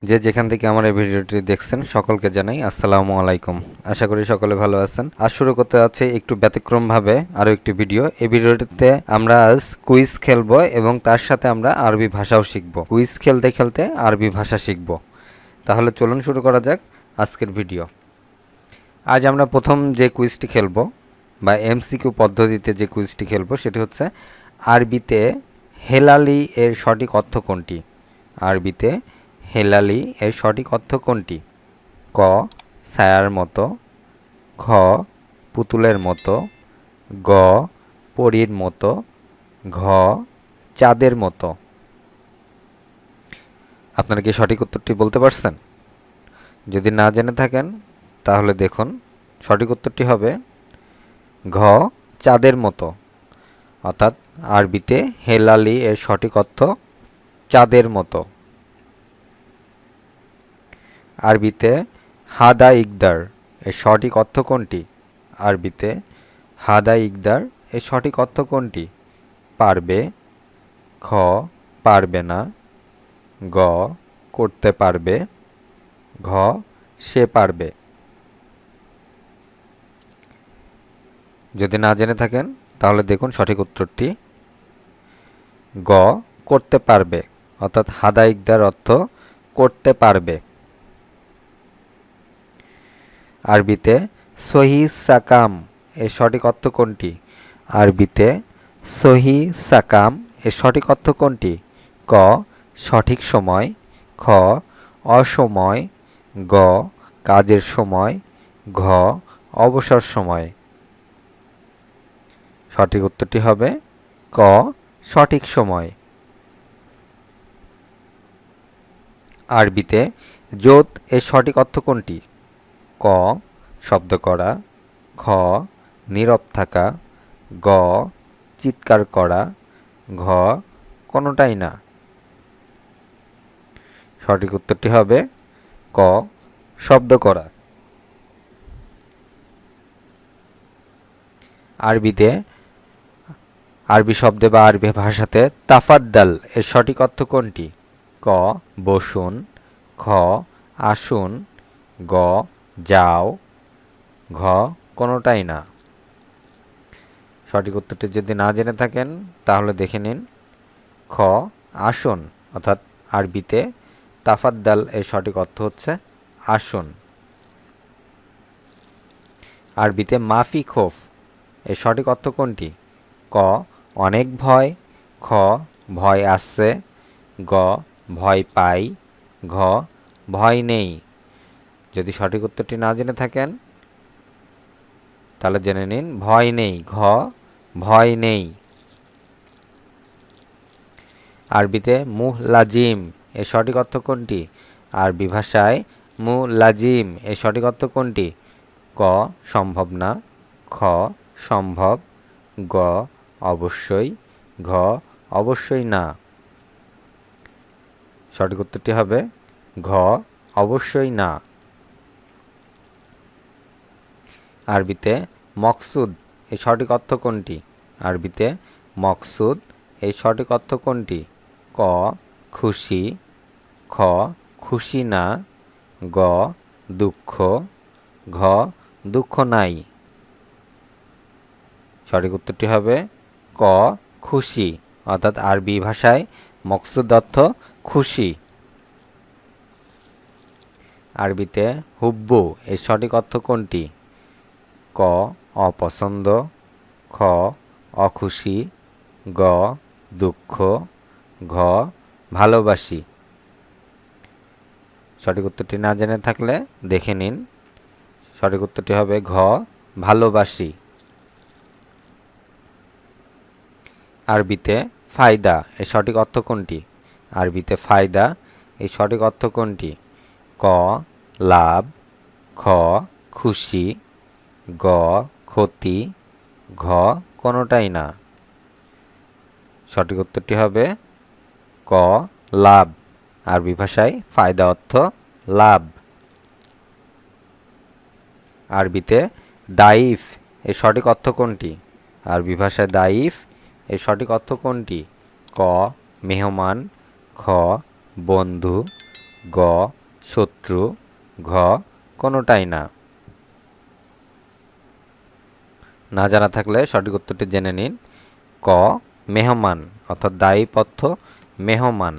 যে যেখান থেকে আমার এই ভিডিওটি দেখছেন সকলকে জানাই আসসালামু আলাইকুম। আশা করি সকলে ভালো আছেন। আজ শুরু করতে যাচ্ছে একটু ব্যতিক্রমভাবে আরও একটি ভিডিও। এই ভিডিওটিতে আমরা আজ কুইজ খেলবো এবং তার সাথে আমরা আরবি ভাষাও শিখব। কুইজ খেলতে খেলতে আরবি ভাষা শিখব। তাহলে চলুন শুরু করা যাক আজকের ভিডিও। আজ আমরা প্রথম যে কুইজটি খেলবো বা এমসিকিউ পদ্ধতিতে যে কুইজটি খেলবো সেটি হচ্ছে আরবিতে হেলালি এর সঠিক অর্থ কোনটি? আরবিতে হেলালি এর সঠিক অর্থ কোনটি? ক ছায়ার মতো, খ পুতুলের মতো, গ পরীর মতো, ঘ চাঁদের মতো। আপনারা কি সঠিক উত্তরটি বলতে পারছেন? যদি না জেনে থাকেন তাহলে দেখুন সঠিক উত্তরটি হবে ঘ চাঁদের মতো। অর্থাৎ আরবিতে হেলালি এর সঠিক অর্থ চাঁদের মতো। আরবিতে হাদা ইকদার এর সঠিক অর্থ কোনটি? আরবিতে হাদা ইকদার এর সঠিক অর্থ কোনটি? পারবে, খ পারবে না, গ করতে পারবে, ঘ সে পারবে। যদি না জেনে থাকেন তাহলে দেখুন সঠিক উত্তরটি গ করতে পারবে। অর্থাৎ হাদা ইকদার অর্থ করতে পারবে। আরবিতে সহি সাকাম এর সঠিক অর্থ কোনটি? আরবিতে সহি সাকাম এর সঠিক অর্থ কোনটি? ক সঠিক সময়, খ অসময়, গ কাজের সময়, ঘ অবসর সময়। সঠিক উত্তরটি হবে ক সঠিক সময়। আরবিতে জোত এর সঠিক অর্থ কোনটি? ক শব্দ করা, খ নীরব থাকা, গ চিৎকার করা, ঘ কোনোটাই না। সঠিক উত্তরটি হবে ক শব্দ করা। আরবিতে আরবি শব্দে বা আরবি ভাষাতে তাফাদ্দাল এর সঠিক অর্থ কোনটি? ক বসুন, খ আসুন, গ যাও, ঘ কোনোটাই না। সঠিক উত্তরটি যদি না জেনে থাকেন তাহলে দেখে নিন খ আসুন। অর্থাৎ আরবিতে তাফাদ্দাল এর সঠিক অর্থ হচ্ছে আসুন। আরবিতে মাফি খোফ এর সঠিক অর্থ কোনটি? ক অনেক ভয়, খ ভয় আসছে, গ ভয় পাই, ঘ ভয় নেই। যদি সঠিক উত্তরটি না জেনে থাকেন তাহলে জেনে নিন ভয় নেই, ঘ ভয় নেই। আরবিতে মুহলাজিম এর সঠিক অর্থ কোনটি? আরবি ভাষায় মুহলাজিম এর সঠিক অর্থ কোনটি? ক সম্ভব না, খ সম্ভব, গ অবশ্যই, ঘ অবশ্যই না। সঠিক উত্তরটি হবে ঘ অবশ্যই না। আরবিতে মকসুদ এর সঠিক অর্থ কোনটি? আরবিতে মকসুদ এর সঠিক অর্থ কোনটি? ক খুশি, খ খুশি না, গ দুঃখ, ঘ দুঃখ নাই। সঠিক উত্তরটি হবে ক খুশি। অর্থাৎ আরবি ভাষায় মকসুদ অর্থ খুশি। আরবিতে হুব্বু এর সঠিক অর্থ কোনটি? ক অপছন্দ, খ অখুশি, গ দুঃখ, ঘ ভালোবাসি। সঠিক উত্তরটি না জেনে থাকলে দেখে নিন। সঠিক উত্তরটি হবে ঘ ভালোবাসি। আরবিতে ফায়দা এর সঠিক অর্থ কোনটি? আরবিতে ফায়দা এর সঠিক অর্থ কোনটি? ক লাভ, খ খুশি, গ ক্ষতি, ঘ কোনোটাই না। সঠিক উত্তরটি হবে ক লাভ। আরবি ভাষায় ফায়দা অর্থ লাভ। আরবিতে দাইফ এর সঠিক অর্থ কোনটি? আরবি ভাষায় দাইফ এর সঠিক অর্থ কোনটি? ক মেহমান, খ বন্ধু, গ শত্রু, ঘ কোনোটাই না। না জানা থাকলে সঠিক উত্তরটি জেনে নিন। ক মেহমান অর্থাৎ দায়ী পথ্য মেহমান।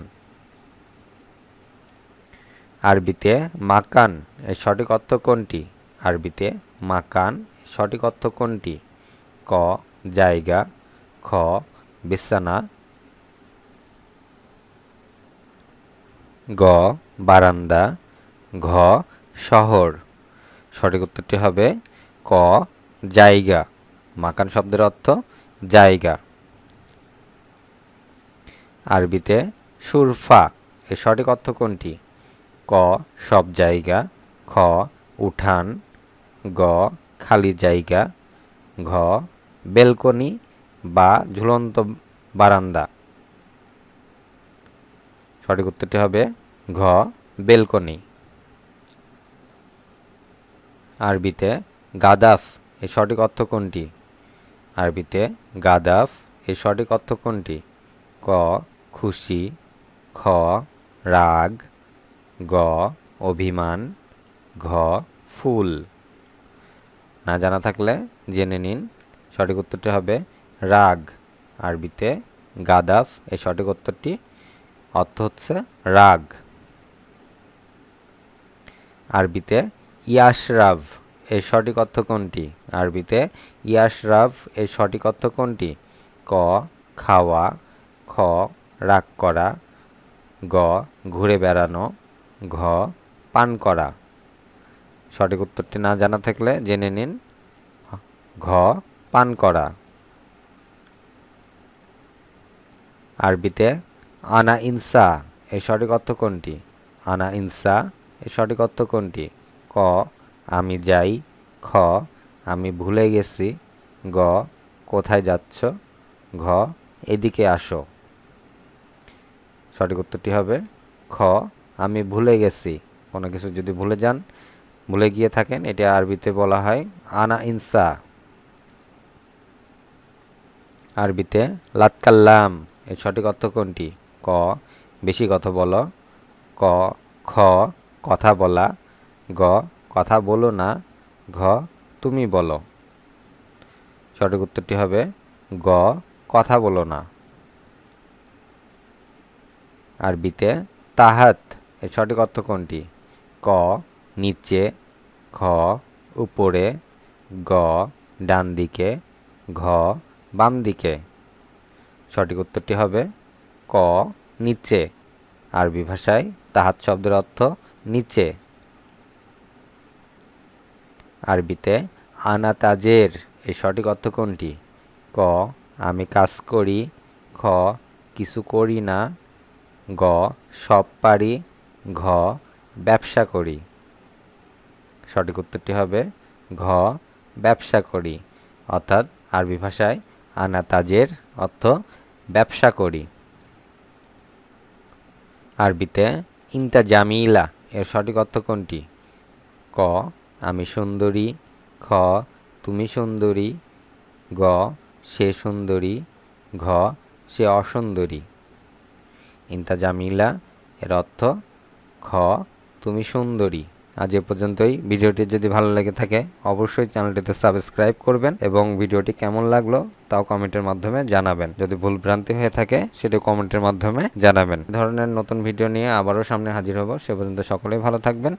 আরবিতে মাকান এর সঠিক অর্থ কোনটি? আরবিতে মাকান এর সঠিক অর্থ কোনটি? ক জায়গা, খ বিছানা, গ বারান্দা, ঘ শহর। সঠিক উত্তরটি হবে ক জায়গা। মাকান শব্দের অর্থ জায়গা। আরবিতে সুরফা এর সঠিক অর্থ কোনটি? ক সব জায়গা, খ উঠান, গ খালি জায়গা, ঘ বেলকনি বা ঝুলন্ত বারান্দা। সঠিক উত্তরটি হবে ঘ বেলকনি। আরবিতে গাদাফ এর সঠিক অর্থ কোনটি? আরবিতে গাদাফ এর সঠিক অর্থ কোনটি? ক খুশি, খ রাগ, গ অভিমান, ঘ ফুল। না জানা থাকলে জেনে নিন। সঠিক উত্তরটি হবে রাগ। আরবিতে গাদাফ এর সঠিক উত্তরটি অর্থ হচ্ছে রাগ। আরবিতে ইয়াশরাভ এর সঠিক অর্থ কোনটি? আরবিতে ইয়াশরাভ এর সঠিক অর্থ কোনটি? ক খাওয়া, খ রাগ করা, গ ঘুরে বেড়ানো, ঘ পান করা। সঠিক উত্তরটি না জানা থাকলে জেনে নিন। ঘ পান করা। আরবিতে আনা ইনসা এর সঠিক অর্থ কোনটি? আনা ইনসা এর সঠিক অর্থ কোনটি? ক আমি যাই, খ আমি ভুলে গেছি, গ কোথায় যাচ্ছ, ঘ এদিকে আসো। সঠিক উত্তরটি হবে খ আমি ভুলে গেছি। কোনো কিছু যদি ভুলে গিয়ে থাকেন, এটা আরবিতে বলা হয় আনা ইনসা। আরবিতে লাতকাল্লাম এর সঠিক অর্থ কোনটি? ক বেশি কথা বলো, ক খ কথা বলা, গ কথা বলো না, ঘ তুমি বলো। সঠিক উত্তরটি হবে গ কথা বলো না। আরবিতে তাহাত এর সঠিক অর্থ কোনটি? ক নিচে, খ উপরে, গ ডান দিকে, ঘ বাম দিকে। সঠিক উত্তরটি হবে ক নিচে। আরবি ভাষায় তাহাত শব্দের অর্থ নিচে। আরবিতে আনা তাজের এর সঠিক অর্থ কোনটি? ক আমি কাজ করি, খ কিছু করি না, গ সব পারি, ঘ ব্যবসা করি। সঠিক উত্তরটি হবে ঘ ব্যবসা করি। অর্থাৎ আরবি ভাষায় আনা তাজের অর্থ ব্যবসা করি। আরবিতে ইনতা জামিলা এর সঠিক অর্থ কোনটি? ক আমি সুন্দরী, খ তুমি সুন্দরী, গ সে সুন্দরী, ঘ সে অসুন্দরী। ইনতা জামিলা এর অর্থ খ তুমি সুন্দরী। আজ এ পর্যন্তই। ভিডিওটি যদি ভালো লেগে থাকে অবশ্যই চ্যানেলটিতে সাবস্ক্রাইব করবেন এবং ভিডিওটি কেমন লাগলো তাও কমেন্টের মাধ্যমে জানাবেন। যদি ভুল ভ্রান্তি হয়ে থাকে সেটা কমেন্টের মাধ্যমে জানাবেন। এই ধরনের নতুন ভিডিও নিয়ে আবারও সামনে হাজির হব। সে পর্যন্ত সকলেই ভালো থাকবেন।